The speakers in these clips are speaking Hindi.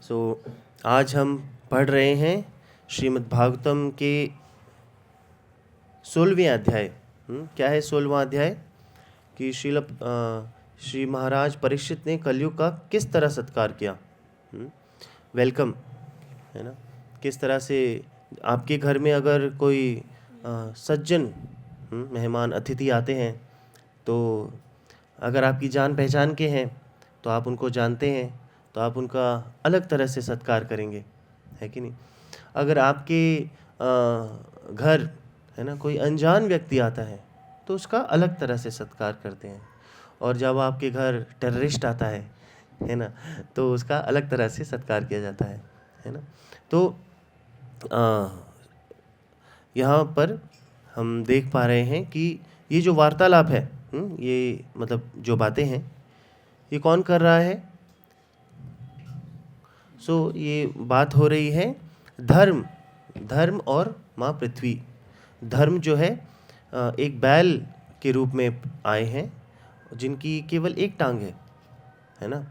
सो आज हम पढ़ रहे हैं श्रीमद् भागवतम के 16वें अध्याय। क्या है 16वां अध्याय? कि श्री महाराज परीक्षित ने कलयुग का किस तरह सत्कार किया। वेलकम, है ना। किस तरह से आपके घर में अगर कोई सज्जन मेहमान अतिथि आते हैं, तो अगर आपकी जान पहचान के हैं तो आप उनको जानते हैं, तो आप उनका अलग तरह से सत्कार करेंगे, है कि नहीं। अगर आपके घर, है ना, कोई अनजान व्यक्ति आता है तो उसका अलग तरह से सत्कार करते हैं। और जब आपके घर टेररिस्ट आता है ना, तो उसका अलग तरह से सत्कार किया जाता है ना। तो यहाँ पर हम देख पा रहे हैं कि ये जो वार्तालाप है, ये मतलब जो बातें हैं, ये कौन कर रहा है? ये बात हो रही है धर्म और माँ पृथ्वी। धर्म जो है एक बैल के रूप में आए हैं, जिनकी केवल एक टांग है ना।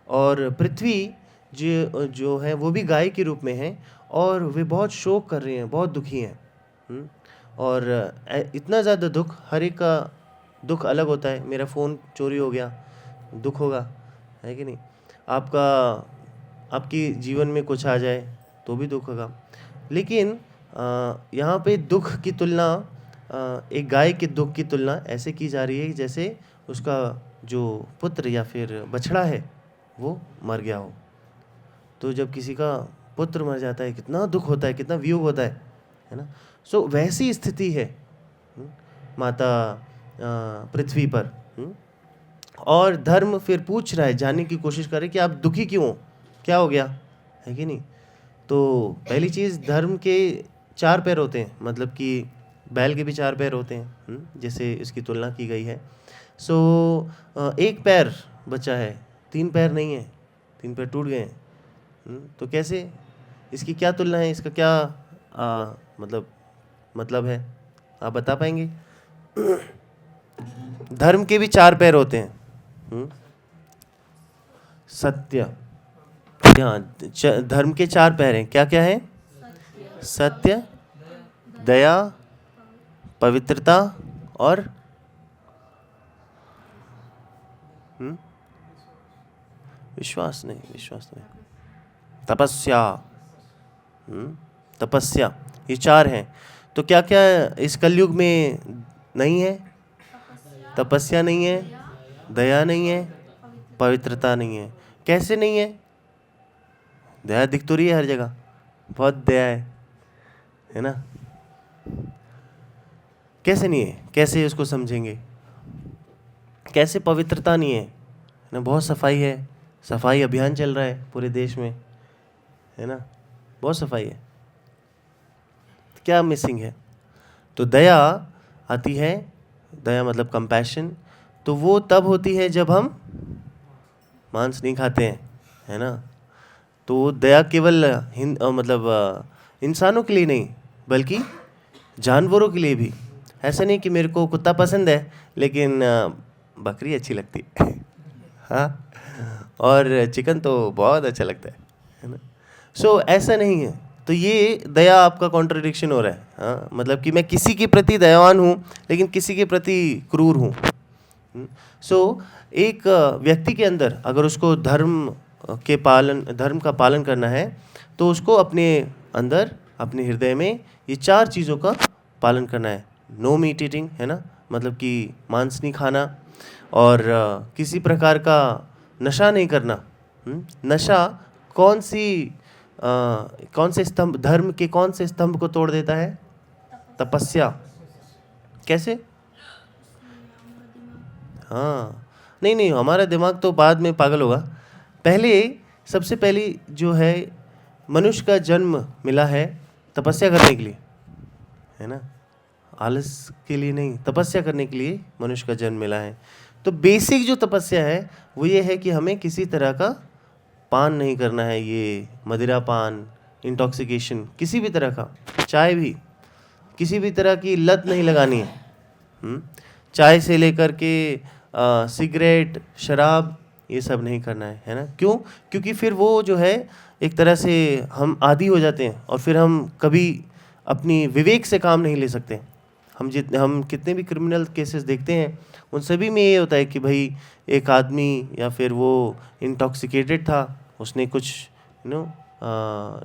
और पृथ्वी जो है वो भी गाय के रूप में है, और वे बहुत शोक कर रहे हैं, बहुत दुखी हैं। और इतना ज़्यादा दुख, हर एक का दुख अलग होता है। मेरा फ़ोन चोरी हो गया, दुख होगा, है कि नहीं। आपकी जीवन में कुछ आ जाए तो भी दुख होगा। लेकिन यहाँ पे दुख की तुलना, एक गाय के दुख की तुलना ऐसे की जा रही है जैसे उसका जो पुत्र या फिर बछड़ा है वो मर गया हो। तो जब किसी का पुत्र मर जाता है, कितना दुख होता है, कितना वियोग होता है ना। वैसी स्थिति है माता पृथ्वी पर। और धर्म फिर पूछ रहा है, जानने की कोशिश कर रहे कि आप दुखी क्यों हो, क्या हो गया, है कि नहीं। तो पहली चीज़, धर्म के 4 पैर होते हैं, मतलब कि बैल के भी 4 पैर होते हैं, जैसे इसकी तुलना की गई है। एक पैर बचा है, 3 पैर नहीं है, 3 पैर टूट गए हैं। तो कैसे, इसकी क्या तुलना है, इसका क्या मतलब है, आप बता पाएंगे? धर्म के भी 4 पैर होते हैं। सत्य, धर्म के 4 पैर हैं, क्या क्या है? सत्य, दया, पवित्रता और विश्वास नहीं, तपस्या। ये 4 हैं। तो क्या क्या इस कलयुग में नहीं है? तपस्या नहीं है, दया नहीं है, पवित्रता नहीं है। कैसे नहीं है? दया दिख तो रही है हर जगह, बहुत दया है ना। कैसे नहीं है? कैसे उसको समझेंगे? कैसे पवित्रता नहीं है ना? बहुत सफाई है, सफाई अभियान चल रहा है पूरे देश में, है ना, बहुत सफाई है। क्या मिसिंग है? तो दया आती है, दया मतलब कंपैशन। तो वो तब होती है जब हम मांस नहीं खाते हैं, है ना। तो दया केवल इंसानों के लिए नहीं, बल्कि जानवरों के लिए भी। ऐसा नहीं कि मेरे को कुत्ता पसंद है लेकिन बकरी अच्छी लगती है हाँ, और चिकन तो बहुत अच्छा लगता है ना। ऐसा नहीं है। तो ये दया आपका कॉन्ट्रडिक्शन हो रहा है। हाँ, मतलब कि मैं किसी के प्रति दयावान हूँ लेकिन किसी के प्रति क्रूर हूँ। एक व्यक्ति के अंदर अगर उसको धर्म का पालन करना है, तो उसको अपने अंदर, अपने हृदय में ये 4 चीज़ों का पालन करना है। नो मीट ईटिंग, है ना, मतलब कि मांस नहीं खाना, और किसी प्रकार का नशा नहीं करना। नशा कौन से स्तंभ, धर्म के कौन से स्तंभ को तोड़ देता है? तपस्या। कैसे? हाँ, नहीं, हमारा दिमाग तो बाद में पागल होगा। सबसे पहली जो है, मनुष्य का जन्म मिला है तपस्या करने के लिए, है ना, आलस के लिए नहीं, तपस्या करने के लिए मनुष्य का जन्म मिला है। तो बेसिक जो तपस्या है वो ये है कि हमें किसी तरह का पान नहीं करना है। ये मदिरा पान, इंटॉक्सिकेशन, किसी भी तरह का, चाय भी, किसी भी तरह की लत नहीं लगानी है। चाय से लेकर के सिगरेट, शराब, ये सब नहीं करना है ना? क्यों? क्योंकि फिर वो जो है एक तरह से हम आदी हो जाते हैं और फिर हम कभी अपनी विवेक से काम नहीं ले सकते। हम कितने भी क्रिमिनल केसेस देखते हैं, उन सभी में ये होता है कि भाई एक आदमी या फिर वो इंटॉक्सिकेटेड था, उसने कुछ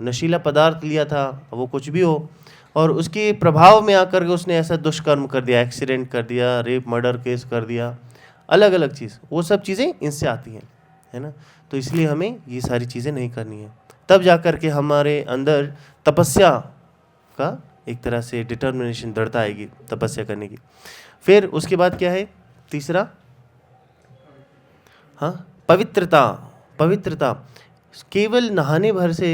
नशीला पदार्थ लिया था, वो कुछ भी हो, और उसके प्रभाव में आकर के उसने ऐसा दुष्कर्म कर दिया, एक्सीडेंट कर दिया, रेप मर्डर केस कर दिया, अलग अलग चीज़, वो सब चीज़ें इनसे आती हैं, है ना? तो इसलिए हमें ये सारी चीज़ें नहीं करनी है। तब जा कर के हमारे अंदर तपस्या का एक तरह से डिटर्मिनेशन, दृढ़ता आएगी तपस्या करने की। फिर उसके बाद क्या है तीसरा? हाँ, पवित्रता। पवित्रता केवल नहाने भर से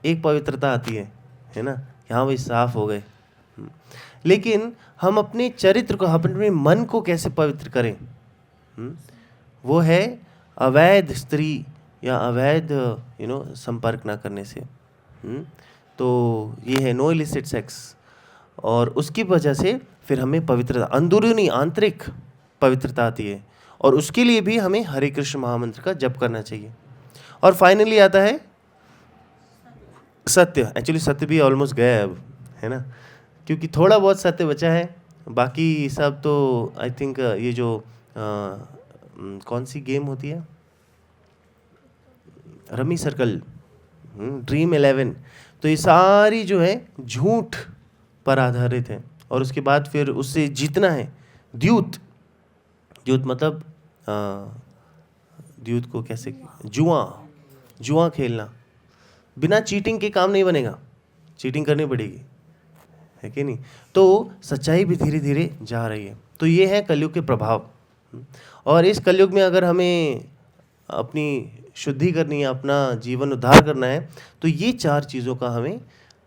एक पवित्रता आती है ना? यहाँ भाई साफ हो गए। लेकिन हम अपने चरित्र को, अपने मन को कैसे पवित्र करें? वो है अवैध स्त्री या अवैध संपर्क ना करने से। तो ये है नो इलिसिट सेक्स, और उसकी वजह से फिर हमें पवित्रता, अंदरूनी आंतरिक पवित्रता आती है, और उसके लिए भी हमें हरे कृष्ण महामंत्र का जप करना चाहिए। और फाइनली आता है सत्य। एक्चुअली सत्य भी ऑलमोस्ट गया है अब, है ना? क्योंकि थोड़ा बहुत सत्य बचा है, बाकी सब तो आई थिंक ये जो कौन सी गेम होती है, रमी सर्कल, ड्रीम 11, तो ये सारी जो है झूठ पर आधारित है। और उसके बाद फिर उससे जीतना है। द्यूत, द्यूत मतलब द्यूत को कैसे, जुआ खेलना, बिना चीटिंग के काम नहीं बनेगा, चीटिंग करनी पड़ेगी, है कि नहीं? तो सच्चाई भी धीरे धीरे जा रही है। तो ये है कलयुग के प्रभाव। और इस कलयुग में अगर हमें अपनी शुद्धि करनी है, अपना जीवन उद्धार करना है, तो ये 4 चीज़ों का हमें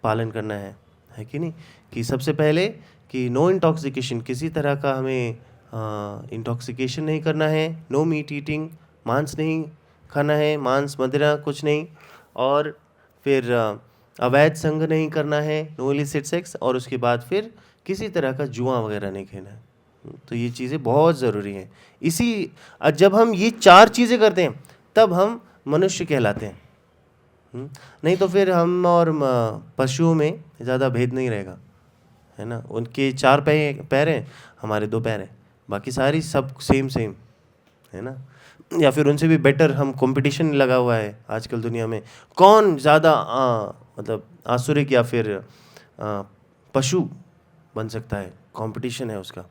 पालन करना है कि नहीं? कि सबसे पहले कि नो इंटॉक्सिकेशन, किसी तरह का हमें इंटॉक्सिकेशन नहीं करना है। नो मीट ईटिंग, मांस नहीं खाना है, मांस मदिरा कुछ नहीं। और फिर अवैध संग नहीं करना है, नो इलिसिट सेक्स। और उसके बाद फिर किसी तरह का जुआ वगैरह नहीं खेलना है। तो ये चीज़ें बहुत ज़रूरी हैं। जब हम ये 4 चीज़ें करते हैं तब हम मनुष्य कहलाते हैं। नहीं तो फिर हम और पशुओं में ज़्यादा भेद नहीं रहेगा, है ना? उनके 4 पैर हैं, हमारे 2 पैर हैं, बाकी सारी सब सेम है ना? या फिर उनसे भी बेटर हम कंपटीशन लगा हुआ है आजकल दुनिया में, कौन ज़्यादा मतलब आसुरिक या फिर पशु बन सकता है, कंपटीशन है उसका।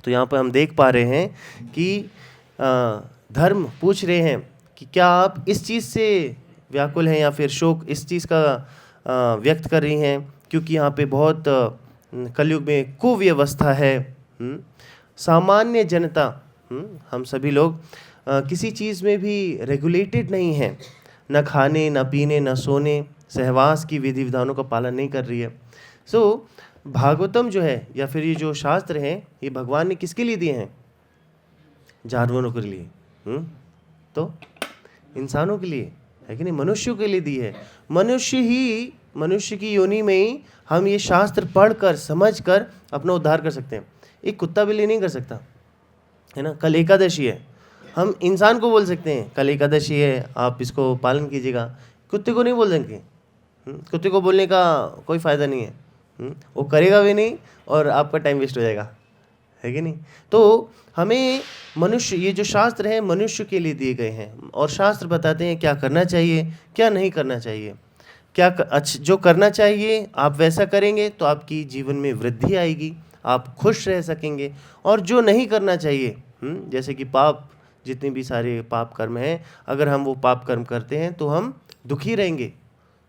तो यहाँ पर हम देख पा रहे हैं कि धर्म पूछ रहे हैं कि क्या आप इस चीज़ से व्याकुल हैं या फिर शोक इस चीज़ का व्यक्त कर रही हैं, क्योंकि यहाँ पे बहुत कलयुग में कुव्यवस्था है। सामान्य जनता, हम सभी लोग किसी चीज़ में भी रेगुलेटेड नहीं है, न खाने, न पीने, न सोने, सहवास की विधि विधानों का पालन नहीं कर रही है। सो भागवतम जो है या फिर ये जो शास्त्र हैं, ये भगवान ने किसके लिए दिए हैं? जानवरों के लिए। तो इंसानों के लिए, है कि नहीं? मनुष्यों के लिए दी है। मनुष्य की योनि में ही हम ये शास्त्र पढ़कर समझकर अपना उद्धार कर सकते हैं। एक कुत्ता बिल्ली नहीं कर सकता, है ना? कल एकादशी है, हम इंसान को बोल सकते हैं कल एकादशी है, आप इसको पालन कीजिएगा। कुत्ते को नहीं बोल देंगे। कुत्ते को बोलने का कोई फ़ायदा नहीं है, वो करेगा भी नहीं और आपका टाइम वेस्ट हो जाएगा, है कि नहीं? तो हमें मनुष्य, ये जो शास्त्र हैं मनुष्य के लिए दिए गए हैं, और शास्त्र बताते हैं क्या करना चाहिए, क्या नहीं करना चाहिए। जो करना चाहिए आप वैसा करेंगे तो आपकी जीवन में वृद्धि आएगी, आप खुश रह सकेंगे। और जो नहीं करना चाहिए, जैसे कि पाप, जितने भी सारे पाप कर्म हैं, अगर हम वो पाप कर्म करते हैं तो हम दुखी रहेंगे।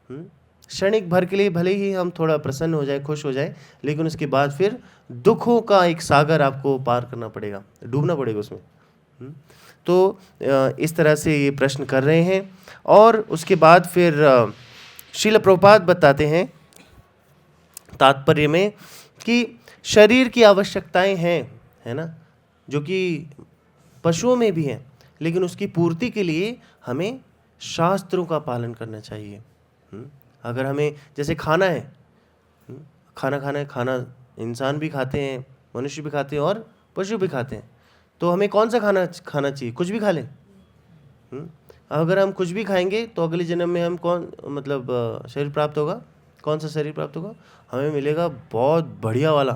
क्षणिक भर के लिए भले ही हम थोड़ा प्रसन्न हो जाए, खुश हो जाए, लेकिन उसके बाद फिर दुखों का एक सागर आपको पार करना पड़ेगा, डूबना पड़ेगा उसमें। तो इस तरह से ये प्रश्न कर रहे हैं। और उसके बाद फिर श्रील प्रभुपाद बताते हैं तात्पर्य में कि शरीर की आवश्यकताएं हैं, है ना, जो कि पशुओं में भी हैं, लेकिन उसकी पूर्ति के लिए हमें शास्त्रों का पालन करना चाहिए। अगर हमें जैसे खाना है, खाना इंसान भी खाते हैं, मनुष्य भी खाते हैं और पशु भी खाते हैं। तो हमें कौन सा खाना खाना चाहिए? कुछ भी खा लें? अगर हम कुछ भी खाएंगे तो अगले जन्म में हम कौन मतलब शरीर प्राप्त होगा? कौन सा शरीर प्राप्त होगा? हमें मिलेगा बहुत बढ़िया वाला।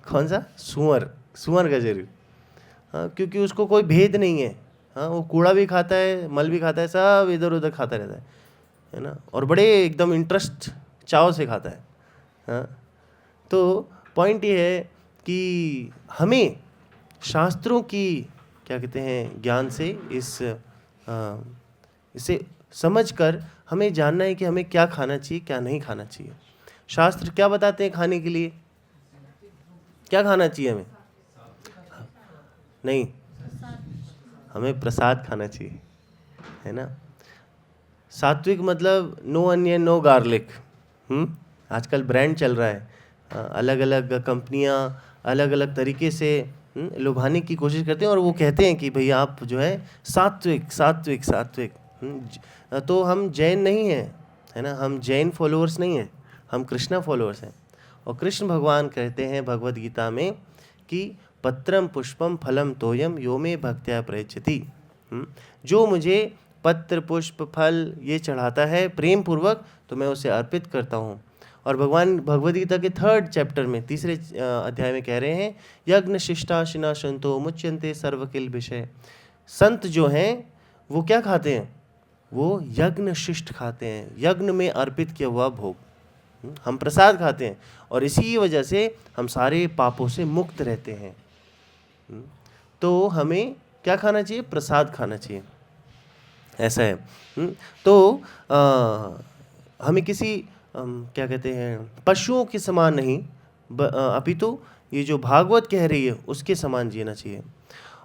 कौन सा? सुअर का शरीर। हाँ, क्योंकि उसको कोई भेद नहीं है। हाँ, वो कूड़ा भी खाता है, मल भी खाता है, सब इधर उधर खाता रहता है ना, और बड़े एकदम इंटरेस्ट चाव से खाता है। हाँ, तो पॉइंट ये है कि हमें शास्त्रों की क्या कहते हैं ज्ञान से इसे समझकर हमें जानना है कि हमें क्या खाना चाहिए, क्या नहीं खाना चाहिए। शास्त्र क्या बताते हैं खाने के लिए? क्या खाना चाहिए हमें? नहीं, हमें प्रसाद खाना चाहिए, है ना। सात्विक मतलब नो अनियन नो गार्लिक। आजकल ब्रांड चल रहा है, अलग अलग कंपनियां अलग अलग तरीके से लुभाने की कोशिश करते हैं, और वो कहते हैं कि भैया आप जो है सात्विक सात्विक सात्विक। तो हम जैन नहीं हैं, है ना, हम जैन फॉलोअर्स नहीं हैं, हम कृष्णा फॉलोअर्स हैं। और कृष्ण भगवान कहते हैं भगवद गीता में कि पत्रम पुष्पम फलम तोयम यो मे भक्त्या प्रयच्छति। जो मुझे पत्र पुष्प फल ये चढ़ाता है प्रेम पूर्वक, तो मैं उसे अर्पित करता हूँ। और भगवान भगवद गीता के 3rd चैप्टर में 3रे अध्याय में कह रहे हैं, यज्ञ शिष्टाशिना संतो मुच्यन्ते सर्वकिल विषय। संत जो हैं वो क्या खाते हैं? वो यज्ञ शिष्ट खाते हैं, यज्ञ में अर्पित किया हुआ भोग। हम प्रसाद खाते हैं, और इसी वजह से हम सारे पापों से मुक्त रहते हैं। तो हमें क्या खाना चाहिए? प्रसाद खाना चाहिए, ऐसा है। तो हमें किसी क्या कहते हैं पशुओं के समान नहीं, अपितु ये जो भागवत कह रही है उसके समान जीना चाहिए।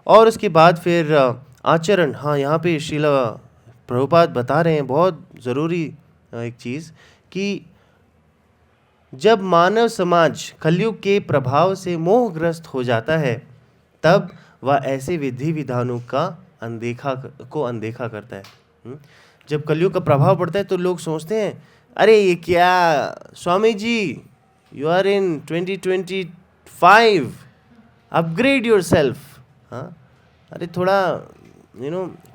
और उसके बाद फिर आचरण। हाँ, यहाँ पे श्रील प्रभुपाद बता रहे हैं बहुत ज़रूरी एक चीज़ कि जब मानव समाज कलयुग के प्रभाव से मोहग्रस्त हो जाता है, तब वह ऐसे विधि विधानों का अनदेखा करता है। जब कलयुग का प्रभाव पड़ता है तो लोग सोचते हैं, अरे ये क्या Swami ji, you are in 2025, upgrade yourself. हाँ, अरे थोड़ा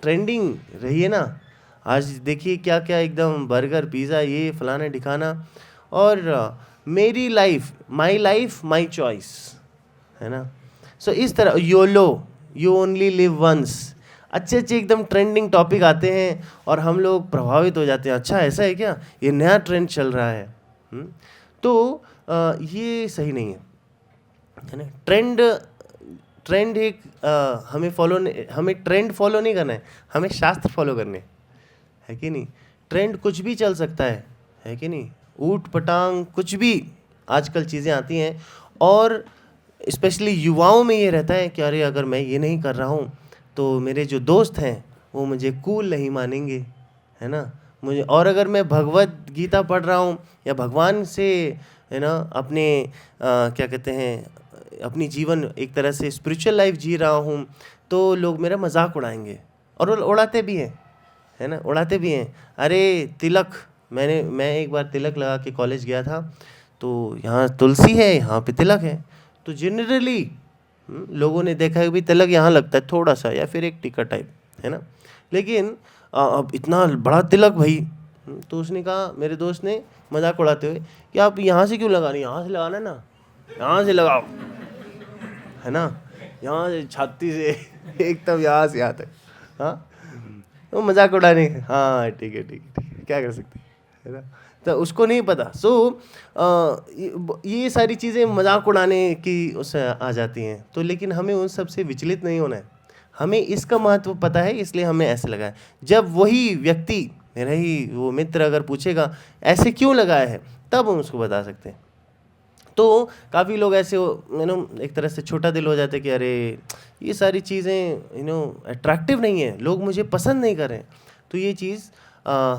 ट्रेंडिंग रहिए ना। आज देखिए क्या क्या एकदम बर्गर पिज़्ज़ा ये फलाना ठिकाना, और मेरी life my life my choice, है ना। सो इस तरह YOLO, you only live once, अच्छे अच्छे एकदम ट्रेंडिंग टॉपिक आते हैं और हम लोग प्रभावित हो जाते हैं। अच्छा ऐसा है क्या, ये नया ट्रेंड चल रहा है। तो ये सही नहीं है ना। ट्रेंड एक हमें ट्रेंड फॉलो नहीं करना है, हमें शास्त्र फॉलो करने है कि नहीं। ट्रेंड कुछ भी चल सकता है कि नहीं, ऊट पटांग कुछ भी आजकल चीज़ें आती हैं, और स्पेशली युवाओं में ये रहता है कि अरे अगर मैं ये नहीं कर रहा हूँ तो मेरे जो दोस्त हैं वो मुझे कूल नहीं मानेंगे, है ना। मुझे, और अगर मैं भगवद गीता पढ़ रहा हूँ या भगवान से, है ना, अपने क्या कहते हैं अपनी जीवन एक तरह से स्पिरिचुअल लाइफ जी रहा हूँ, तो लोग मेरा मजाक उड़ाएंगे, और उड़ाते भी हैं, है ना, उड़ाते भी हैं। अरे तिलक, मैं एक बार तिलक लगा के कॉलेज गया था, तो यहाँ तुलसी है, यहाँ पे तिलक है, तो जनरली लोगों ने देखा है कि तिलक यहाँ लगता है थोड़ा सा, या फिर एक टीका टाइप, है ना। लेकिन अब इतना बड़ा तिलक भाई, तो उसने कहा, मेरे दोस्त ने मजाक उड़ाते हुए, कि आप यहाँ से क्यों लगा रहे, यहाँ से लगाना ना, यहाँ से लगाओ, है ना, यहाँ से छाती से एकदम यहाँ से यहाँ तक। हाँ, तो मजाक उड़ाने, हाँ ठीक है क्या कर सकते हैं, है ना। तो उसको नहीं पता। ये सारी चीज़ें मजाक उड़ाने की उससे आ जाती हैं। तो लेकिन हमें उन सब से विचलित नहीं होना है, हमें इसका महत्व पता है, इसलिए हमें ऐसे लगा है। जब वही व्यक्ति, मेरा ही वो मित्र अगर पूछेगा ऐसे क्यों लगाया है, तब हम उसको बता सकते हैं। तो काफ़ी लोग ऐसे एक तरह से छोटा दिल हो जाते हैं कि अरे ये सारी चीज़ें अट्रैक्टिव नहीं है, लोग मुझे पसंद नहीं कर रहे हैं। तो ये चीज़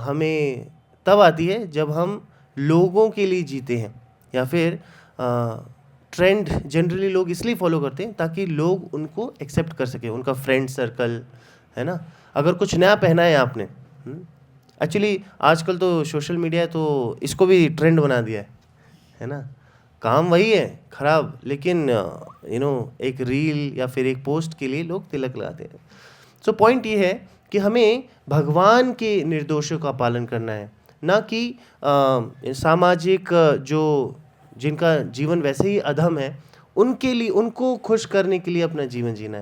हमें तब आती है जब हम लोगों के लिए जीते हैं, या फिर ट्रेंड जनरली लोग इसलिए फॉलो करते हैं ताकि लोग उनको एक्सेप्ट कर सके, उनका फ्रेंड सर्कल, है ना। अगर कुछ नया पहना है आपने, एक्चुअली आजकल तो सोशल मीडिया है तो इसको भी ट्रेंड बना दिया है ना। काम वही है खराब, लेकिन एक रील या फिर एक पोस्ट के लिए लोग तिलक लगाते हैं। सो पॉइंट ये है कि हमें भगवान के निर्देशों का पालन करना है, ना कि सामाजिक जो जिनका जीवन वैसे ही अधम है उनके लिए, उनको खुश करने के लिए अपना जीवन जीना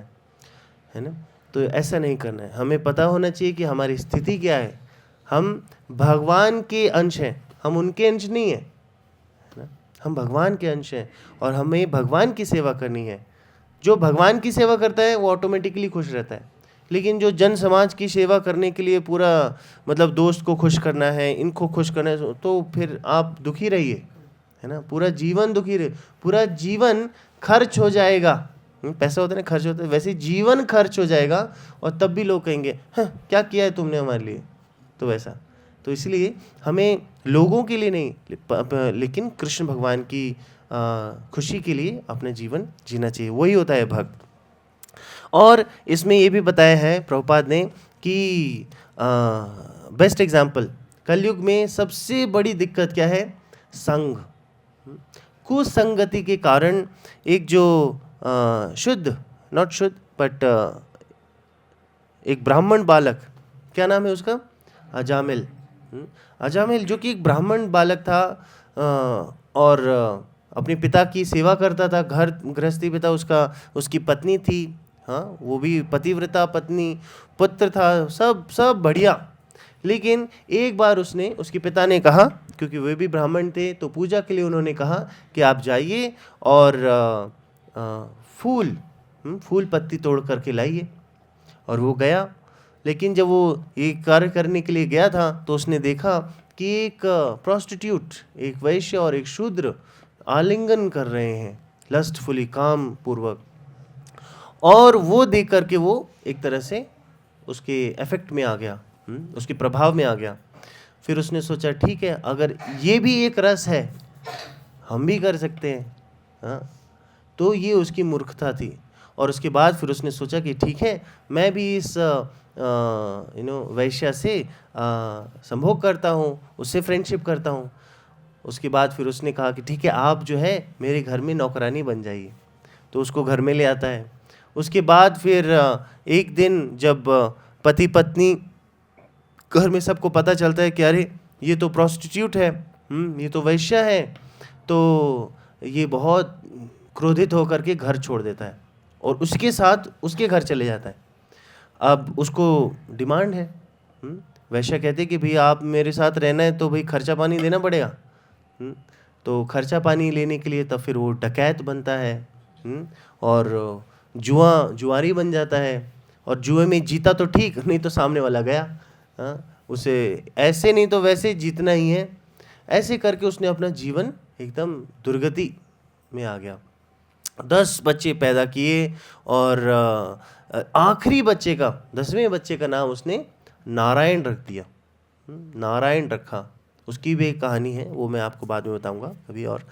है ना। तो ऐसा नहीं करना है। हमें पता होना चाहिए कि हमारी स्थिति क्या है। हम भगवान के अंश हैं, हम उनके अंश नहीं हैं, है ना। हम भगवान के अंश हैं और हमें भगवान की सेवा करनी है। जो भगवान की सेवा करता है वो ऑटोमेटिकली खुश रहता है। लेकिन जो जन समाज की सेवा करने के लिए पूरा मतलब दोस्त को खुश करना है, इनको खुश करना है, तो फिर आप दुखी रहिए, है ना। पूरा जीवन दुखी रहे, पूरा जीवन खर्च हो जाएगा। पैसा होता है ना, खर्च होता है, वैसे जीवन खर्च हो जाएगा और तब भी लोग कहेंगे हाँ क्या किया है तुमने हमारे लिए। तो वैसा, तो इसलिए हमें लोगों के लिए नहीं लेकिन कृष्ण भगवान की खुशी के लिए अपना जीवन जीना चाहिए। वही होता है भक्त। और इसमें ये भी बताया है प्रभुपाद ने कि बेस्ट एग्जाम्पल, कलयुग में सबसे बड़ी दिक्कत क्या है? संग। कुसंगति के कारण एक जो शुद्ध, नॉट शुद्ध बट एक ब्राह्मण बालक, क्या नाम है उसका? अजामिल। अजामिल जो कि एक ब्राह्मण बालक था और अपने पिता की सेवा करता था, घर गृहस्थी पिता उसका, उसकी पत्नी थी, हाँ वो भी पतिव्रता पत्नी, पुत्र था, सब बढ़िया। लेकिन एक बार उसके पिता ने कहा, क्योंकि वे भी ब्राह्मण थे, तो पूजा के लिए उन्होंने कहा कि आप जाइए और फूल पत्ती तोड़ करके लाइए। और वो गया। लेकिन जब वो ये कार्य करने के लिए गया था तो उसने देखा कि एक प्रोस्टिट्यूट, एक वैश्य और एक शूद्र आलिंगन कर रहे हैं लस्टफुली, काम पूर्वक। और वो देख करके वो एक तरह से उसके इफेक्ट में आ गया, उसके प्रभाव में आ गया। फिर उसने सोचा ठीक है, अगर ये भी एक रस है, हम भी कर सकते हैं, हाँ। तो ये उसकी मूर्खता थी। और उसके बाद फिर उसने सोचा कि ठीक है, मैं भी इस वैश्या से संभोग करता हूँ, उससे फ्रेंडशिप करता हूँ। उसके बाद फिर उसने कहा कि ठीक है, आप जो है मेरे घर में नौकरानी बन जाइए। तो उसको घर में ले आता है। उसके बाद फिर एक दिन जब पति पत्नी, घर में सबको पता चलता है कि अरे ये तो प्रोस्टिट्यूट है, ये तो वैश्या है, तो ये बहुत क्रोधित होकर के घर छोड़ देता है और उसके साथ उसके घर चले जाता है। अब उसको डिमांड है, वैश्या कहते कि भाई आप मेरे साथ रहना है तो भाई खर्चा पानी देना पड़ेगा। तो खर्चा पानी लेने के लिए तब फिर वो डकैत बनता है और जुआरी बन जाता है। और जुए में जीता तो ठीक, नहीं तो सामने वाला गया, उसे ऐसे नहीं तो वैसे जीतना ही है। ऐसे करके उसने अपना जीवन एकदम दुर्गति में आ गया। 10 बच्चे पैदा किए और आखिरी बच्चे का, 10वें बच्चे का नाम उसने नारायण रख दिया। नारायण रखा। उसकी भी एक कहानी है, वो मैं आपको बाद में बताऊंगा कभी और।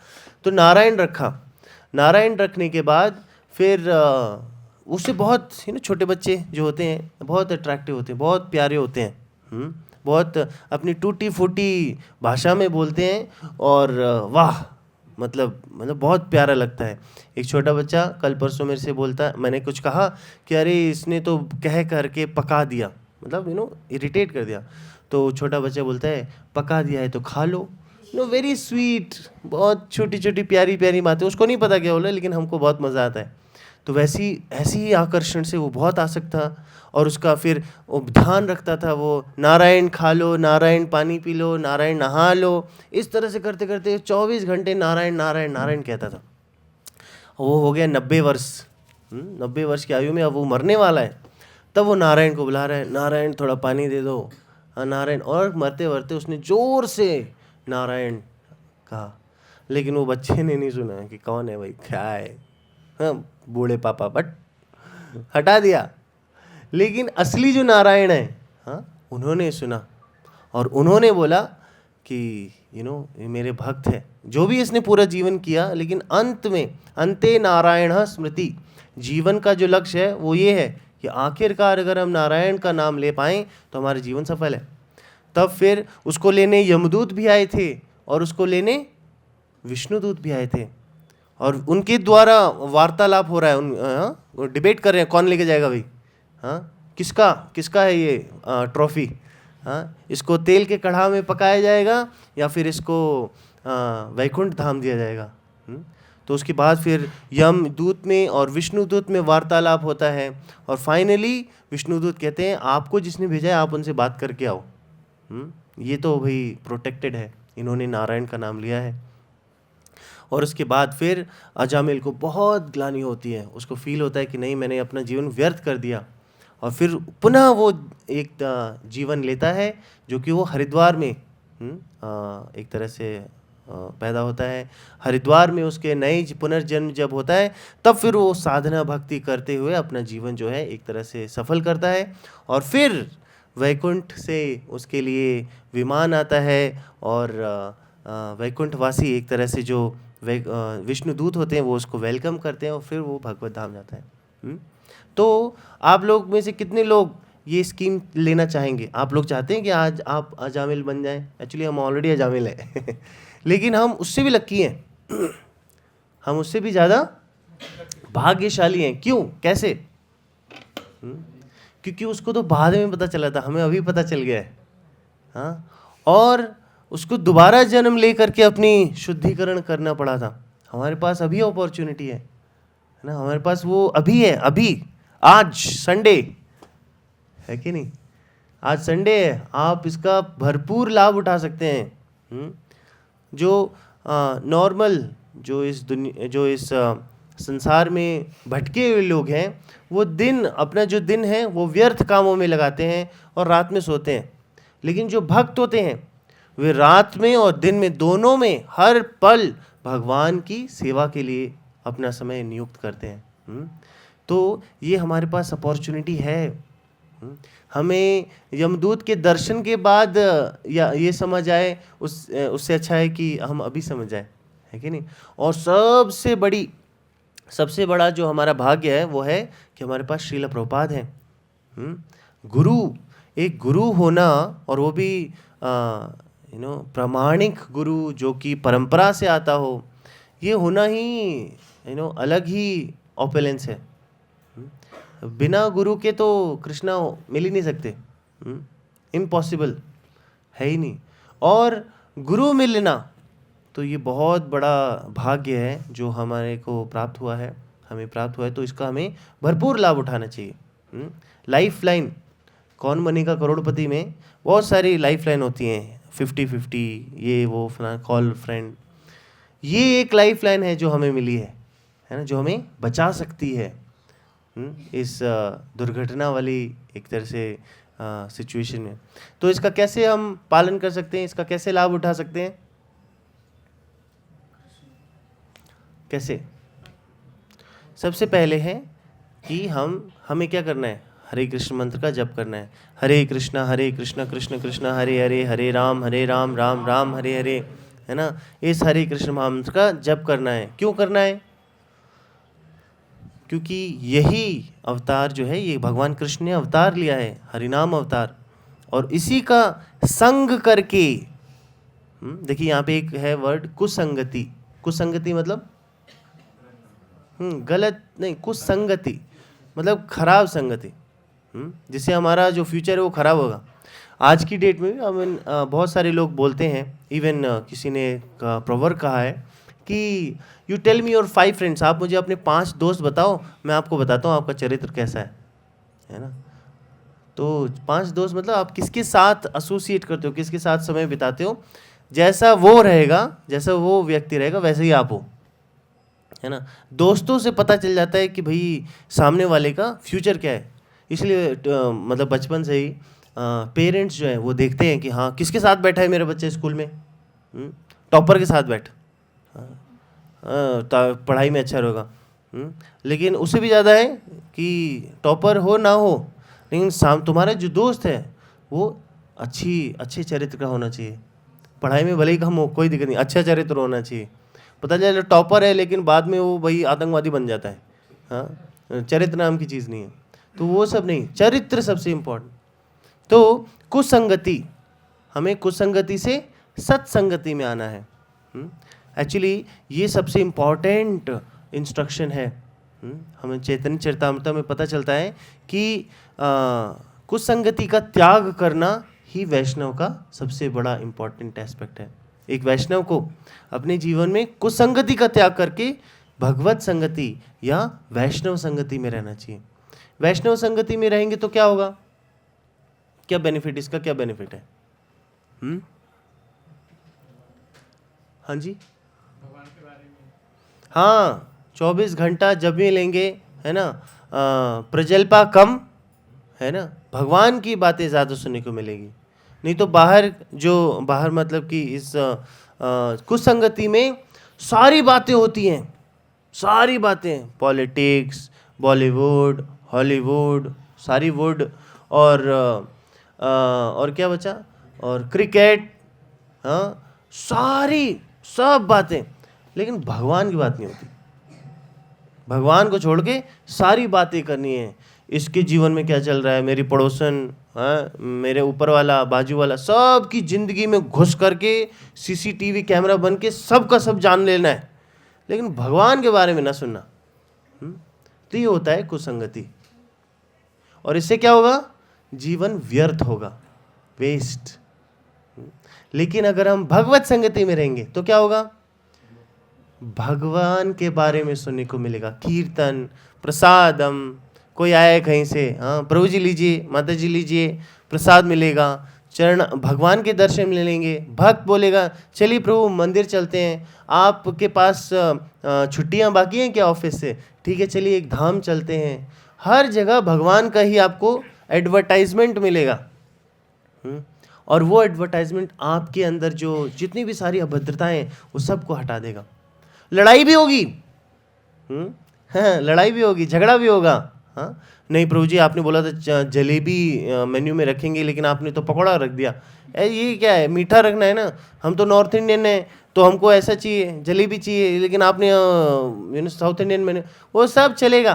तो नारायण रखा। नारायण रखने के बाद फिर उससे बहुत छोटे बच्चे जो होते हैं बहुत अट्रैक्टिव होते हैं, बहुत प्यारे होते हैं, बहुत अपनी टूटी फूटी भाषा में बोलते हैं और वाह, मतलब बहुत प्यारा लगता है। एक छोटा बच्चा कल परसों मेरे से बोलता, मैंने कुछ कहा कि अरे इसने तो कह करके पका दिया, मतलब इरिटेट कर दिया। तो छोटा बच्चा बोलता है पका दिया है तो खा लो। वेरी स्वीट, बहुत छोटी छोटी प्यारी प्यारी बातें। उसको नहीं पता क्या बोला, लेकिन हमको बहुत मज़ा आता है। तो ऐसी ही आकर्षण से वो बहुत आसक्त था और उसका फिर वो ध्यान रखता था, वो नारायण खा लो, नारायण पानी पी लो, नारायण नहा लो, इस तरह से करते करते 24 घंटे नारायण नारायण नारायण कहता था। वो हो गया 90 वर्ष, 90 वर्ष की आयु में अब वो मरने वाला है। तब वो नारायण को बुला रहा है, नारायण थोड़ा पानी दे दो, हाँ नारायण। और मरते मरते उसने जोर से नारायण कहा, लेकिन वो बच्चे ने नहीं सुना कि कौन है भाई, क्या है, हाँ बूढ़े पापा, बट हटा दिया। लेकिन असली जो नारायण है, हाँ उन्होंने सुना और उन्होंने बोला कि ये मेरे भक्त है। जो भी इसने पूरा जीवन किया, लेकिन अंत में अंते नारायण स्मृति, जीवन का जो लक्ष्य है वो ये है कि आखिरकार अगर हम नारायण का नाम ले पाएं तो हमारा जीवन सफल है। तब फिर उसको लेने यमदूत भी आए थे और उसको लेने विष्णुदूत भी आए थे और उनके द्वारा वार्तालाप हो रहा है, वो डिबेट कर रहे हैं कौन लेके जाएगा भाई, हाँ किसका किसका है ये ट्रॉफी, हाँ इसको तेल के कढ़ा में पकाया जाएगा या फिर इसको वैकुंठ धाम दिया जाएगा। तो उसके बाद फिर यमदूत में और विष्णुदूत में वार्तालाप होता है और फाइनली विष्णुदूत कहते हैं आपको जिसने भेजा है आप उनसे बात करके आओ। ये तो भाई प्रोटेक्टेड है, इन्होंने नारायण का नाम लिया है। और उसके बाद फिर अजामिल को बहुत ग्लानि होती है, उसको फील होता है कि नहीं मैंने अपना जीवन व्यर्थ कर दिया, और फिर पुनः वो एक जीवन लेता है जो कि वो हरिद्वार में एक तरह से पैदा होता है। हरिद्वार में उसके नए पुनर्जन्म जब होता है तब फिर वो साधना भक्ति करते हुए अपना जीवन जो है एक तरह से सफल करता है, और फिर वैकुंठ से उसके लिए विमान आता है और वैकुंठवासी एक तरह से जो विष्णुदूत होते हैं वो उसको वेलकम करते हैं और फिर वो भगवत धाम जाता है। तो आप लोग में से कितने लोग ये स्कीम लेना चाहेंगे? आप लोग चाहते हैं कि आज आप अजामिल बन जाएं? एक्चुअली हम ऑलरेडी अजामिल हैं लेकिन हम उससे भी लक्की हैं, हम उससे भी ज़्यादा भाग्यशाली हैं। क्यों, कैसे? क्योंकि उसको तो बाद में पता चला था, हमें अभी पता चल गया है। हाँ, और उसको दोबारा जन्म लेकर के अपनी शुद्धिकरण करना पड़ा था। हमारे पास अभी अपॉर्चुनिटी है ना, हमारे पास वो अभी है, अभी आज संडे है कि नहीं, आज संडे है, आप इसका भरपूर लाभ उठा सकते हैं। जो नॉर्मल जो इस संसार में भटके हुए लोग हैं वो अपना जो दिन है वो व्यर्थ कामों में लगाते हैं और रात में सोते हैं, लेकिन जो भक्त होते हैं वे रात में और दिन में दोनों में हर पल भगवान की सेवा के लिए अपना समय नियुक्त करते हैं। तो ये हमारे पास अपॉर्चुनिटी है। हमें यमदूत के दर्शन के बाद या ये समझ आए उससे अच्छा है कि हम अभी समझ जाए, है कि नहीं। और सबसे बड़ा जो हमारा भाग्य है वो है कि हमारे पास श्रील प्रभुपाद हैं। एक गुरु होना, और वो भी प्रामाणिक गुरु जो कि परंपरा से आता हो, ये होना ही अलग ही ऑपुलेंस है। बिना गुरु के तो कृष्णा मिल ही नहीं सकते, इम्पॉसिबल है ही नहीं। और गुरु मिलना तो ये बहुत बड़ा भाग्य है जो हमें प्राप्त हुआ है, तो इसका हमें भरपूर लाभ उठाना चाहिए। लाइफ लाइन, कौन बनेगा करोड़पति में बहुत सारी लाइफ लाइन होती हैं, 50-50 ये वो कॉल फ्रेंड, ये एक लाइफ लाइन है जो हमें मिली है ना, जो हमें बचा सकती है इस दुर्घटना वाली एक तरह से सिचुएशन में। तो इसका कैसे हम पालन कर सकते हैं, इसका कैसे लाभ उठा सकते हैं? कैसे? सबसे पहले है कि हमें क्या करना है, हरे कृष्ण मंत्र का जप करना है। हरे कृष्णा कृष्ण कृष्ण हरे हरे, हरे राम राम राम हरे हरे, है ना। इस हरे कृष्ण महामंत्र का जप करना है। क्यों करना है? क्योंकि यही अवतार जो है ये भगवान कृष्ण ने अवतार लिया है, हरिनाम अवतार, और इसी का संग करके देखिए यहाँ पे एक है वर्ड कुसंगति। कुसंगति मतलब गलत नहीं, कुसंगति मतलब खराब संगति, जिससे हमारा जो फ्यूचर है वो खराब होगा। आज की डेट में भी बहुत सारे लोग बोलते हैं, इवन किसी ने प्रोवर्ब कहा है कि you tell me your 5 friends, आप मुझे अपने 5 दोस्त बताओ, मैं आपको बताता हूँ आपका चरित्र कैसा है ना। तो 5 दोस्त मतलब आप किसके साथ एसोसिएट करते हो, किसके साथ समय बिताते हो, जैसा वो रहेगा, जैसा वो व्यक्ति रहेगा वैसे ही आप हो, है ना। दोस्तों से पता चल जाता है कि भाई सामने वाले का फ्यूचर क्या है। इसलिए मतलब बचपन से ही पेरेंट्स जो हैं वो देखते हैं कि हाँ किसके साथ बैठा है मेरा बच्चा स्कूल में, टॉपर के साथ बैठ, पढ़ाई में अच्छा रहेगा। लेकिन उससे भी ज़्यादा है कि टॉपर हो ना हो, लेकिन तुम्हारा जो दोस्त है वो अच्छे चरित्र का होना चाहिए। पढ़ाई में भले ही कम हो कोई दिक्कत नहीं, अच्छा चरित्र होना चाहिए। पता चले टॉपर है लेकिन बाद में वो भाई आतंकवादी बन जाता है, हाँ, चरित्र नाम की चीज़ नहीं है। तो वो सब नहीं, चरित्र सबसे इम्पोर्टेंट। तो कुसंगति, हमें कुसंगति से सत्संगति में आना है। एक्चुअली ये सबसे इम्पॉर्टेंट इंस्ट्रक्शन है। हमें चैतन्य चरितामृत में पता चलता है कि कुसंगति का त्याग करना ही वैष्णव का सबसे बड़ा इम्पॉर्टेंट एस्पेक्ट है। एक वैष्णव को अपने जीवन में कुसंगति का त्याग करके भगवत संगति या वैष्णव संगति में रहना चाहिए। वैष्णव संगति में रहेंगे तो क्या होगा, क्या बेनिफिट, इसका क्या बेनिफिट है? हाँ जी, हाँ 24 घंटा जब भी लेंगे, है ना, प्रजल्पा कम, है ना, भगवान की बातें ज़्यादा सुनने को मिलेगी। नहीं तो बाहर मतलब कि इस कुसंगति में सारी बातें होती हैं, सारी बातें, पॉलिटिक्स, बॉलीवुड, हॉलीवुड, सारी वुड, और क्या बचा, और क्रिकेट, हाँ, सारी सब बातें, लेकिन भगवान की बात नहीं होती। भगवान को छोड़ के सारी बातें करनी है। इसके जीवन में क्या चल रहा है, मेरी पड़ोसन, हाँ, मेरे ऊपर वाला, बाजू वाला, सब की जिंदगी में घुस करके सीसीटीवी कैमरा बन के सबका सब जान लेना है, लेकिन भगवान के बारे में ना सुनना। तो ये होता है कुसंगति, और इससे क्या होगा, जीवन व्यर्थ होगा, वेस्ट। लेकिन अगर हम भगवत संगति में रहेंगे तो क्या होगा, भगवान के बारे में सुनने को मिलेगा, कीर्तन, प्रसादम, कोई आए कहीं से, हाँ प्रभु जी लीजिए, माता जी लीजिए, प्रसाद मिलेगा, चरण भगवान के दर्शन ले लेंगे। भक्त बोलेगा चलिए प्रभु मंदिर चलते हैं, आपके पास छुट्टियां बाकी हैं क्या ऑफिस से, ठीक है चलिए एक धाम चलते हैं। हर जगह भगवान का ही आपको एडवर्टाइजमेंट मिलेगा। और वो एडवर्टाइजमेंट आपके अंदर जो जितनी भी सारी अभद्रताएं वो सबको हटा देगा। लड़ाई भी होगी, हाँ लड़ाई भी होगी, झगड़ा भी होगा, हाँ नहीं प्रभु जी आपने बोला था जलेबी मेन्यू में रखेंगे, लेकिन आपने तो पकौड़ा रख दिया। ये क्या है, मीठा रखना है ना, हम तो नॉर्थ इंडियन हैं तो हमको ऐसा चाहिए, जलेबी चाहिए, लेकिन आपने साउथ इंडियन मेन्यू, वो सब चलेगा,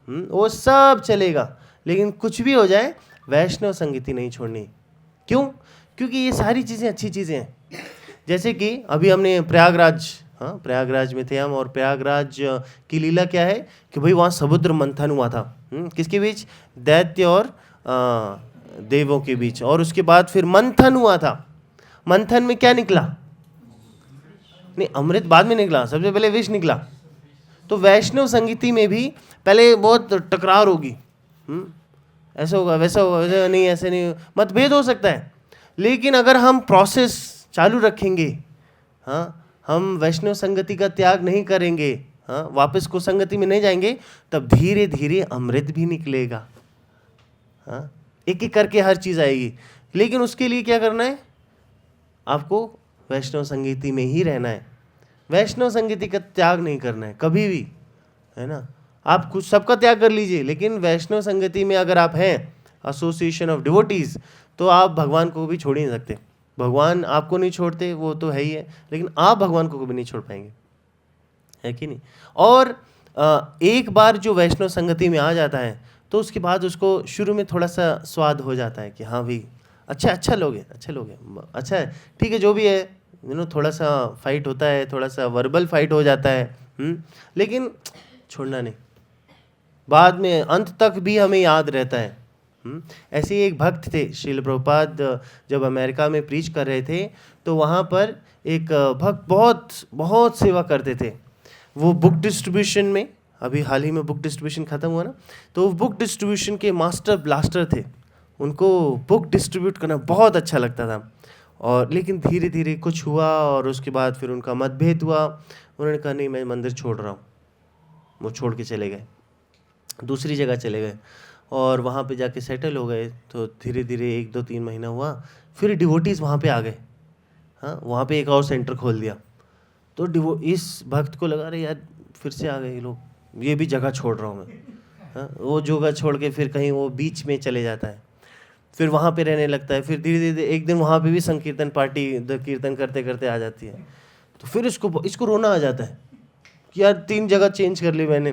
वो सब चलेगा, लेकिन कुछ भी हो जाए वैष्णव संगति नहीं छोड़नी। क्यों? क्योंकि ये सारी चीज़ें अच्छी चीज़ें हैं। जैसे कि अभी हमने प्रयागराज, हाँ प्रयागराज में थे हम, और प्रयागराज की लीला क्या है कि भाई वहाँ समुद्र मंथन हुआ था, किसके बीच, दैत्य और देवों के बीच, और उसके बाद फिर मंथन हुआ था। मंथन में क्या निकला, नहीं अमृत बाद में निकला, सबसे पहले विष निकला। तो वैष्णव संगीति में भी पहले बहुत टकरार होगी, ऐसा होगा वैसा होगा, वैसा नहीं, ऐसे नहीं, मतभेद हो सकता है, लेकिन अगर हम प्रोसेस चालू रखेंगे, हाँ हम वैष्णव संगति का त्याग नहीं करेंगे, हाँ वापस कुसंगति में नहीं जाएंगे, तब धीरे धीरे अमृत भी निकलेगा। हाँ एक एक करके हर चीज़ आएगी, लेकिन उसके लिए क्या करना है, आपको वैष्णव संगति में ही रहना है। वैष्णव संगति का त्याग नहीं करना है कभी भी, है ना। आप कुछ सबका त्याग कर लीजिए, लेकिन वैष्णव संगति में अगर आप हैं, एसोसिएशन ऑफ डिवोटीज, तो आप भगवान को भी छोड़ ही नहीं सकते। भगवान आपको नहीं छोड़ते, वो तो है ही है, लेकिन आप भगवान को कभी नहीं छोड़ पाएंगे, है कि नहीं। और एक बार जो वैष्णव संगति में आ जाता है तो उसके बाद उसको शुरू में थोड़ा सा स्वाद हो जाता है कि हाँ भाई अच्छा लोग हैं, अच्छा है, ठीक है जो भी है, थोड़ा सा फाइट होता है, थोड़ा सा वर्बल फाइट हो जाता है, लेकिन छोड़ना नहीं, बाद में अंत तक भी हमें याद रहता है। ऐसे ही एक भक्त थे, श्रील प्रभुपाद जब अमेरिका में प्रीच कर रहे थे तो वहाँ पर एक भक्त बहुत बहुत सेवा करते थे। वो बुक डिस्ट्रीब्यूशन में, अभी हाल ही में बुक डिस्ट्रीब्यूशन ख़त्म हुआ ना, तो बुक डिस्ट्रीब्यूशन के मास्टर ब्लास्टर थे। उनको बुक डिस्ट्रीब्यूट करना बहुत अच्छा लगता था, और लेकिन धीरे धीरे कुछ हुआ और उसके बाद फिर उनका मतभेद हुआ। उन्होंने कहा नहीं मैं मंदिर छोड़ रहा हूँ, वो छोड़ के चले गए, दूसरी जगह चले गए और वहाँ पे जाके सेटल हो गए। तो धीरे धीरे 1-2-3 महीना हुआ, फिर डिवोटीज़ वहाँ पे आ गए, हाँ वहाँ पे एक और सेंटर खोल दिया। तो इस भक्त को लगा रहे यार फिर से आ गए ये लोग, ये भी जगह छोड़ रहा हूँ मैं, हाँ वो जगह छोड़ के फिर कहीं वो बीच में चले जाता है, फिर वहाँ पे रहने लगता है। फिर धीरे धीरे एक दिन वहाँ पे भी संकीर्तन पार्टी कीर्तन करते करते आ जाती है, तो फिर इसको रोना आ जाता है कि यार 3 जगह चेंज कर ली मैंने,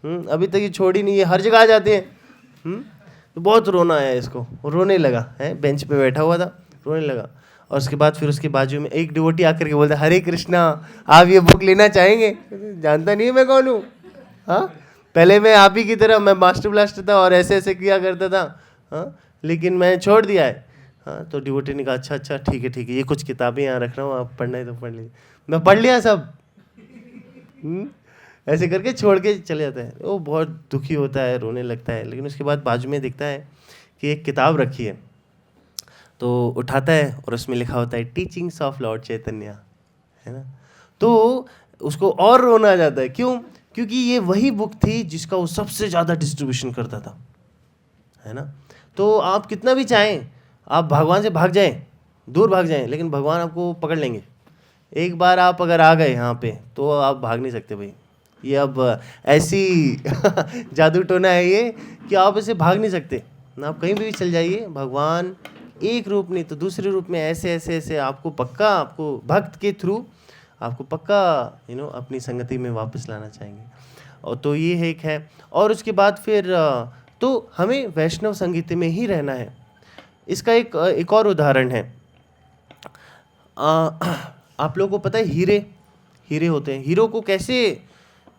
अभी तक ये छोड़ी नहीं है, हर जगह आ जाते हैं। तो बहुत रोना आया इसको, रोने लगा है, बेंच पे बैठा हुआ था, रोने लगा। और उसके बाद फिर उसके बाजू में एक डिवोटी आकर के बोलता है, हरे कृष्णा, आप ये बुक लेना चाहेंगे? जानता नहीं है मैं कौन हूँ? हाँ, पहले मैं आप ही की तरह मैं मास्टर ब्लास्टर था और ऐसे ऐसे किया करता था, हाँ, लेकिन मैं छोड़ दिया है। हाँ, तो डिवोटी ने कहा, अच्छा अच्छा ठीक है, ये कुछ किताबें यहाँ रख रहा हूँ, आप पढ़ना है तो पढ़ लीजिए। मैं पढ़ लिया सब। ऐसे करके छोड़ के चले जाता है। वो बहुत दुखी होता है, रोने लगता है, लेकिन उसके बाद बाजू में देखता है कि एक किताब रखी है, तो उठाता है और उसमें लिखा होता है टीचिंग्स ऑफ लॉर्ड चैतन्य, है ना। तो उसको और रोना आ जाता है। क्यों? क्योंकि ये वही बुक थी जिसका वो सबसे ज़्यादा डिस्ट्रीब्यूशन करता था, है ना। तो आप कितना भी चाहें, आप भगवान से भाग जाएं, दूर भाग जाएं, लेकिन भगवान आपको पकड़ लेंगे। एक बार आप अगर आ गए यहाँ पे तो आप भाग नहीं सकते भाई। ये अब ऐसी जादू टोना है ये कि आप इसे भाग नहीं सकते ना। आप कहीं भी चल जाइए, भगवान एक रूप नहीं तो दूसरे रूप में ऐसे ऐसे ऐसे आपको पक्का, आपको भक्त के थ्रू आपको पक्का अपनी संगति में वापस लाना चाहेंगे। और तो ये एक है। और उसके बाद फिर तो हमें वैष्णव संगीत में ही रहना है। इसका एक और उदाहरण है। आप लोगों को पता है हीरे होते हैं।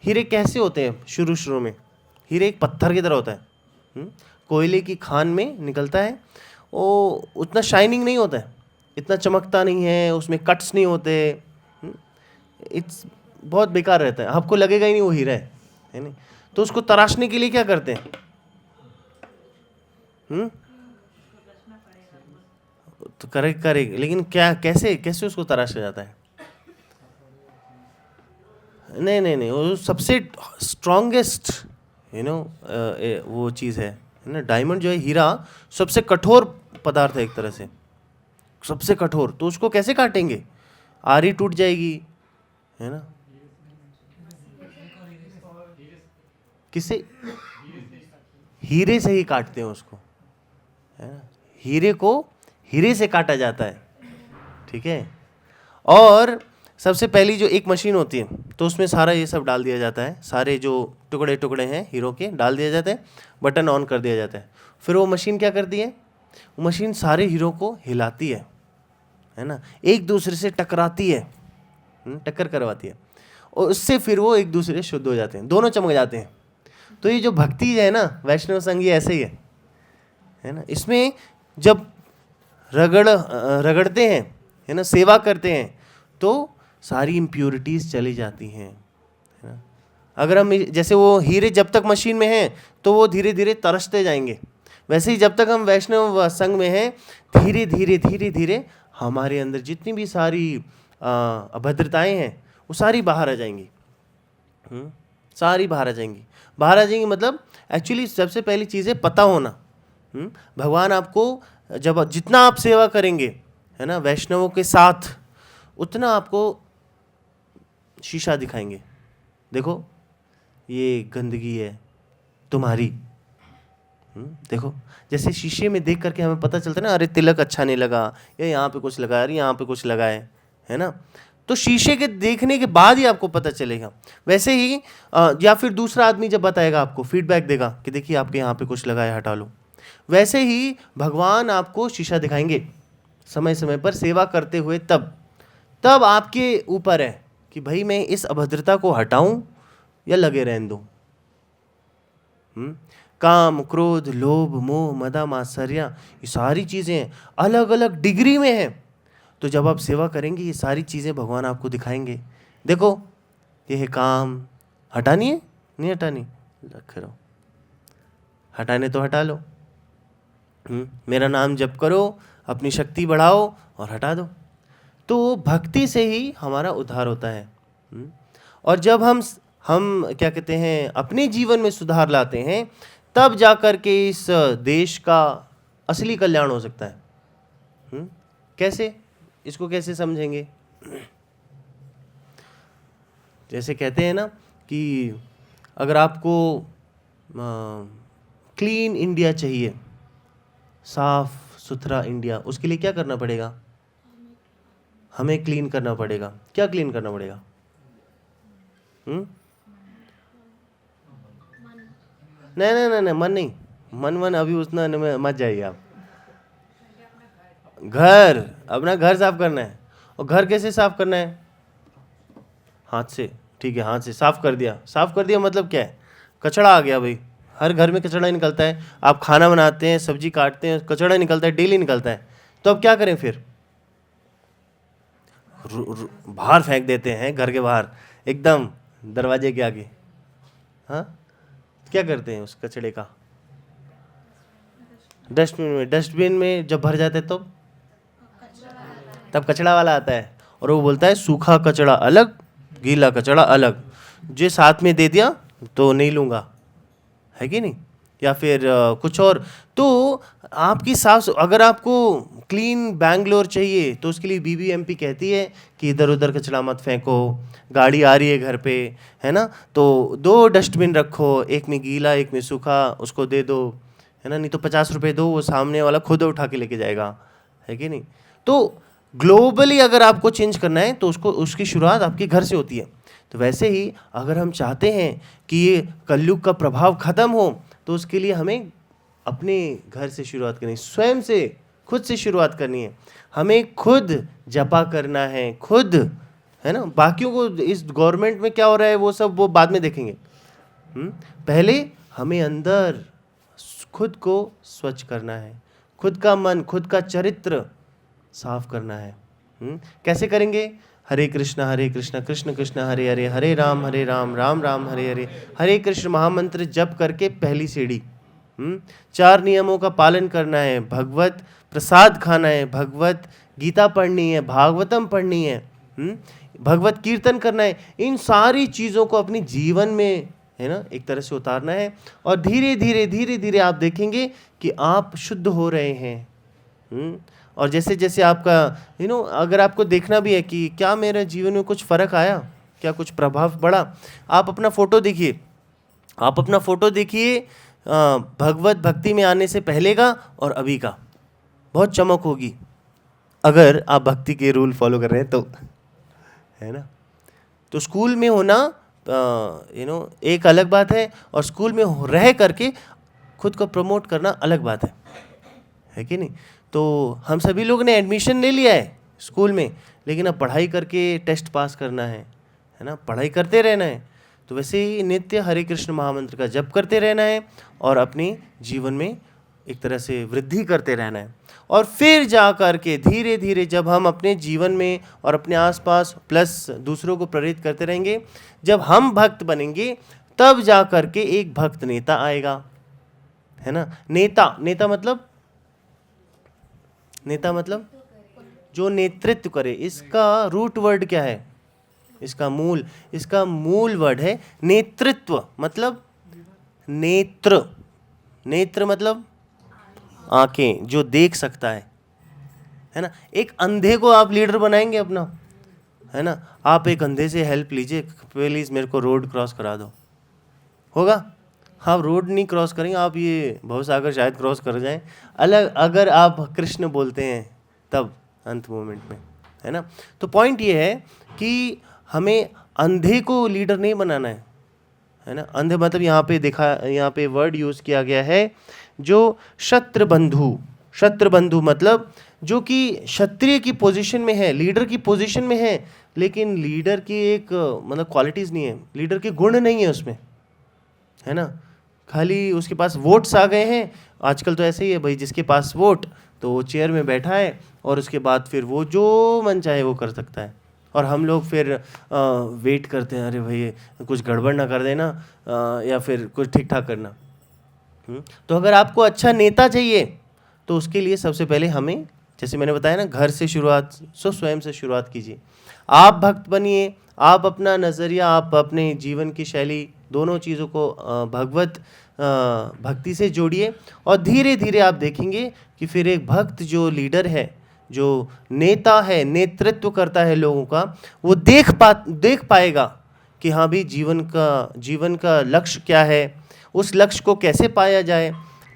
हीरे कैसे होते हैं? शुरू में हीरे एक पत्थर की तरह होता है, कोयले की खान में निकलता है। वो उतना शाइनिंग नहीं होता है, इतना चमकता नहीं है, उसमें कट्स नहीं होते, इट्स बहुत बेकार रहता है, आपको लगेगा ही नहीं वो हीरा है नहीं। तो उसको तराशने के लिए क्या करते हैं? तो करेगा, लेकिन क्या कैसे उसको तराशा जाता है? नहीं, वो सबसे स्ट्रॉन्गेस्ट वो चीज़ है ना। डायमंड जो है, हीरा सबसे कठोर पदार्थ है एक तरह से, सबसे कठोर। तो उसको कैसे काटेंगे? आरी टूट जाएगी, है ना। किसे? हीरे से ही काटते हैं उसको, है ना। हीरे को हीरे से काटा जाता है, ठीक है। और सबसे पहली जो एक मशीन होती है, तो उसमें सारा ये सब डाल दिया जाता है, सारे जो टुकड़े टुकड़े हैं हीरो के डाल दिए जाते हैं, बटन ऑन कर दिया जाता है। फिर वो मशीन क्या करती है? वो मशीन सारे हीरो को हिलाती है ना, एक दूसरे से टकराती है, टक्कर करवाती है, और उससे फिर वो एक दूसरे शुद्ध हो जाते हैं, दोनों चमक जाते हैं। तो ये जो भक्ति है ना, वैष्णव संघ, ये ऐसे ही है ना। इसमें जब रगड़ते हैं, है ना, सेवा करते हैं, तो सारी इम्प्योरिटीज़ चली जाती हैं, है ना। अगर हम जैसे वो हीरे जब तक मशीन में हैं तो वो धीरे धीरे तरसते जाएंगे, वैसे ही जब तक हम वैष्णव संघ में हैं, धीरे धीरे धीरे धीरे हमारे अंदर जितनी भी सारी अभद्रताएं हैं वो सारी बाहर आ जाएंगी, सारी बाहर आ जाएंगी। मतलब एक्चुअली सबसे पहली चीज़ है पता होना। भगवान आपको जब जितना आप सेवा करेंगे, है ना, वैष्णवों के साथ, उतना आपको शीशा दिखाएंगे। देखो ये गंदगी है तुम्हारी, देखो। जैसे शीशे में देख करके हमें पता चलता है ना, अरे तिलक अच्छा नहीं लगा, या यहाँ पे कुछ लगा, अरे यहाँ पे कुछ लगा है ना। तो शीशे के देखने के बाद ही आपको पता चलेगा। वैसे ही या फिर दूसरा आदमी जब बताएगा, आपको फीडबैक देगा कि देखिए आपके यहाँ पे कुछ लगा है, हटा लो। वैसे ही भगवान आपको शीशा दिखाएंगे समय समय पर सेवा करते हुए। तब आपके ऊपर है कि भाई मैं इस अभद्रता को हटाऊं या लगे रहने दूं। काम, क्रोध, लोभ, मोह, मदा, मात्सर्य, ये सारी चीज़ें अलग अलग डिग्री में हैं। तो जब आप सेवा करेंगे, ये सारी चीज़ें भगवान आपको दिखाएंगे। देखो ये है काम, हटानी है, नहीं हटानी, रखे रहो, हटाने तो हटा लो। मेरा नाम जप करो, अपनी शक्ति बढ़ाओ और हटा दो। तो भक्ति से ही हमारा उद्धार होता है। और जब हम क्या कहते हैं, अपने जीवन में सुधार लाते हैं, तब जाकर के इस देश का असली कल्याण हो सकता है। कैसे? इसको कैसे समझेंगे? जैसे कहते हैं ना कि अगर आपको क्लीन इंडिया चाहिए, साफ सुथरा इंडिया, उसके लिए क्या करना पड़ेगा? हमें क्लीन करना पड़ेगा। क्या क्लीन करना पड़ेगा? नहीं, मन नहीं, मन अभी उतना मत जाइए आप। घर, अपना घर साफ करना है। और घर कैसे साफ करना है? हाथ से। ठीक है, हाथ से साफ कर दिया। साफ कर दिया मतलब क्या है? कचरा आ गया भाई, हर घर में कचरा निकलता है। आप खाना बनाते हैं, सब्जी काटते हैं, कचरा निकलता है, डेली निकलता है। तो अब क्या करें फिर? बाहर फेंक देते हैं, घर के बाहर, एकदम दरवाजे के आगे। हाँ, क्या करते हैं उस कचड़े का? डस्टबिन में। डस्टबिन में जब भर जाते हैं तो तब कचड़ा वाला आता है और वो बोलता है सूखा कचड़ा अलग, गीला कचड़ा अलग। जे साथ में दे दिया तो नहीं लूँगा, है कि नहीं? या फिर कुछ और। तो आपकी साफ, अगर आपको क्लीन बैंगलोर चाहिए तो उसके लिए बीबीएमपी कहती है कि इधर उधर कचरा मत फेंको, गाड़ी आ रही है घर पे, है ना, तो 2 डस्टबिन रखो, एक में गीला एक में सूखा, उसको दे दो, है ना, नहीं तो 50 रुपये दो, वो सामने वाला खुद उठा के लेके जाएगा, है कि नहीं? तो ग्लोबली अगर आपको चेंज करना है तो उसको, उसकी शुरुआत आपके घर से होती है। तो वैसे ही अगर हम चाहते हैं कि ये कलयुग का प्रभाव खत्म हो तो उसके लिए हमें अपने घर से शुरुआत करनी है, स्वयं से, खुद से शुरुआत करनी है। हमें खुद जपा करना है, खुद, है ना। बाकियों को इस गवर्नमेंट में क्या हो रहा है वो सब वो बाद में देखेंगे। पहले हमें अंदर खुद को स्वच्छ करना है, खुद का मन, खुद का चरित्र साफ करना है। कैसे करेंगे? हरे कृष्ण कृष्ण कृष्ण हरे हरे, हरे राम राम राम हरे हरे, हरे कृष्ण महामंत्र जप करके पहली सीढ़ी। 4 नियमों का पालन करना है, भगवत प्रसाद खाना है, भगवत गीता पढ़नी है, भागवतम पढ़नी है, भगवत कीर्तन करना है। इन सारी चीज़ों को अपने जीवन में, है ना, एक तरह से उतारना है। और धीरे धीरे धीरे धीरे आप देखेंगे कि आप शुद्ध हो रहे हैं। और जैसे जैसे आपका अगर आपको देखना भी है कि क्या मेरे जीवन में कुछ फ़र्क आया, क्या कुछ प्रभाव पड़ा, आप अपना फ़ोटो देखिए। आप अपना फ़ोटो देखिए भगवत भक्ति में आने से पहले का और अभी का, बहुत चमक होगी अगर आप भक्ति के रूल फॉलो कर रहे हैं तो, है ना। तो स्कूल में होना एक अलग बात है, और स्कूल में रह करके खुद को प्रमोट करना अलग बात है कि नहीं। तो हम सभी लोग ने एडमिशन ले लिया है स्कूल में, लेकिन अब पढ़ाई करके टेस्ट पास करना है ना, पढ़ाई करते रहना है। तो वैसे ही नित्य हरे कृष्ण महामंत्र का जप करते रहना है और अपने जीवन में एक तरह से वृद्धि करते रहना है। और फिर जा कर के धीरे धीरे जब हम अपने जीवन में और अपने आसपास प्लस दूसरों को प्रेरित करते रहेंगे, जब हम भक्त बनेंगे तब जा कर के एक भक्त नेता आएगा, है ना। नेता मतलब जो नेतृत्व करे। इसका रूट वर्ड क्या है? इसका मूल वर्ड है नेतृत्व। मतलब नेत्र मतलब आंखें, जो देख सकता है ना। एक अंधे को आप लीडर बनाएंगे अपना, है ना। आप एक अंधे से हेल्प लीजिए, प्लीज मेरे को रोड क्रॉस करा दो, होगा? आप रोड नहीं क्रॉस करेंगे, आप ये भवसागर शायद क्रॉस कर जाएं। अगर आप कृष्ण बोलते हैं तब अंत मोमेंट में, है ना। तो पॉइंट ये है कि हमें अंधे को लीडर नहीं बनाना है ना। अंधे मतलब यहाँ पे वर्ड यूज़ किया गया है जो शत्रबंधु मतलब जो कि क्षत्रिय की पोजीशन में है, लीडर की पोजीशन में है, लेकिन लीडर की एक मतलब क्वालिटीज़ नहीं है, लीडर के गुण नहीं है उसमें, है ना। खाली उसके पास वोट्स आ गए हैं। आजकल तो ऐसे ही है भाई, जिसके पास वोट तो वो चेयर में बैठा है और उसके बाद फिर वो जो मन चाहे वो कर सकता है। और हम लोग फिर वेट करते हैं, अरे भाई कुछ गड़बड़ ना कर देना या फिर कुछ ठीक ठाक करना। तो अगर आपको अच्छा नेता चाहिए तो उसके लिए सबसे पहले हमें, जैसे मैंने बताया ना, घर से शुरुआत, स्वयं से शुरुआत कीजिए। आप भक्त बनिए, आप अपना नज़रिया, आप अपने जीवन की शैली, दोनों चीज़ों को भगवत भक्ति से जोड़िए और धीरे धीरे आप देखेंगे कि फिर एक भक्त जो लीडर है, जो नेता है, नेतृत्व करता है लोगों का, वो देख पाएगा कि हाँ भी जीवन का लक्ष्य क्या है, उस लक्ष्य को कैसे पाया जाए।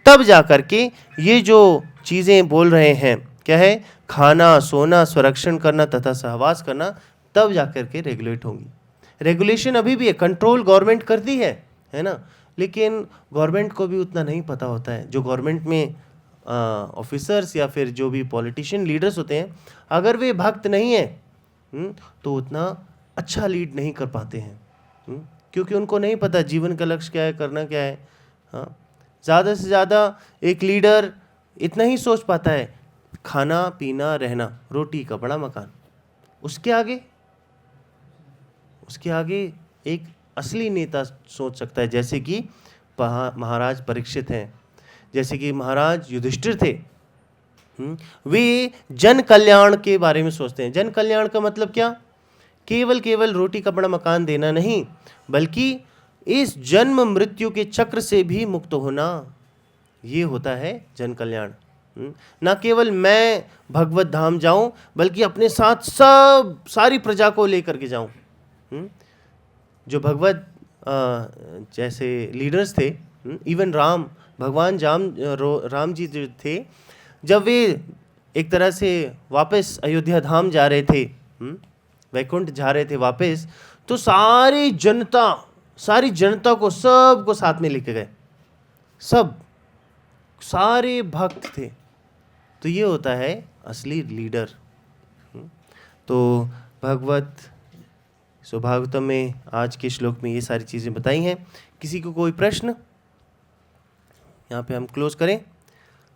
तब जा कर के ये जो चीज़ें बोल रहे हैं, क्या है, खाना, सोना, संरक्षण करना तथा सहवास करना, तब जा कर के रेगुलेट होंगी। रेगुलेशन अभी भी है, कंट्रोल गवर्नमेंट करती है ना, लेकिन गवर्नमेंट को भी उतना नहीं पता होता है। जो गवर्नमेंट में ऑफिसर्स या फिर जो भी पॉलिटिशियन लीडर्स होते हैं, अगर वे भक्त नहीं हैं तो उतना अच्छा लीड नहीं कर पाते हैं, क्योंकि उनको नहीं पता जीवन का लक्ष्य क्या है, करना क्या है। हाँ, ज़्यादा से ज़्यादा एक लीडर इतना ही सोच पाता है, खाना पीना रहना, रोटी कपड़ा मकान। उसके आगे एक असली नेता सोच सकता है, जैसे कि महाराज परीक्षित हैं, जैसे कि महाराज युधिष्ठिर थे। वे जन कल्याण के बारे में सोचते हैं। जन कल्याण का मतलब क्या? केवल रोटी कपड़ा मकान देना नहीं, बल्कि इस जन्म मृत्यु के चक्र से भी मुक्त होना, ये होता है जन कल्याण। ना केवल मैं भगवत धाम जाऊं, बल्कि अपने साथ सारी प्रजा को लेकर के जाऊं। जो भगवत जैसे लीडर्स थे, इवन भगवान राम जी जो थे, जब वे एक तरह से वापस अयोध्या धाम जा रहे थे, वैकुंठ जा रहे थे वापस, तो सारी जनता को सबको साथ में लेके गए, सारे भक्त थे। तो ये होता है असली लीडर। तो भागवतम में आज के श्लोक में ये सारी चीज़ें बताई हैं। किसी को कोई प्रश्न? यहाँ पे हम क्लोज करें,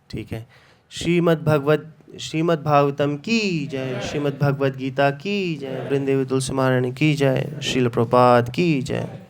ठीक है। श्रीमद् भागवतम की जय, श्रीमद् भगवद गीता की जय, वृंदेवी तुलसी महारानी की जय, श्रील प्रभुपाद की जय।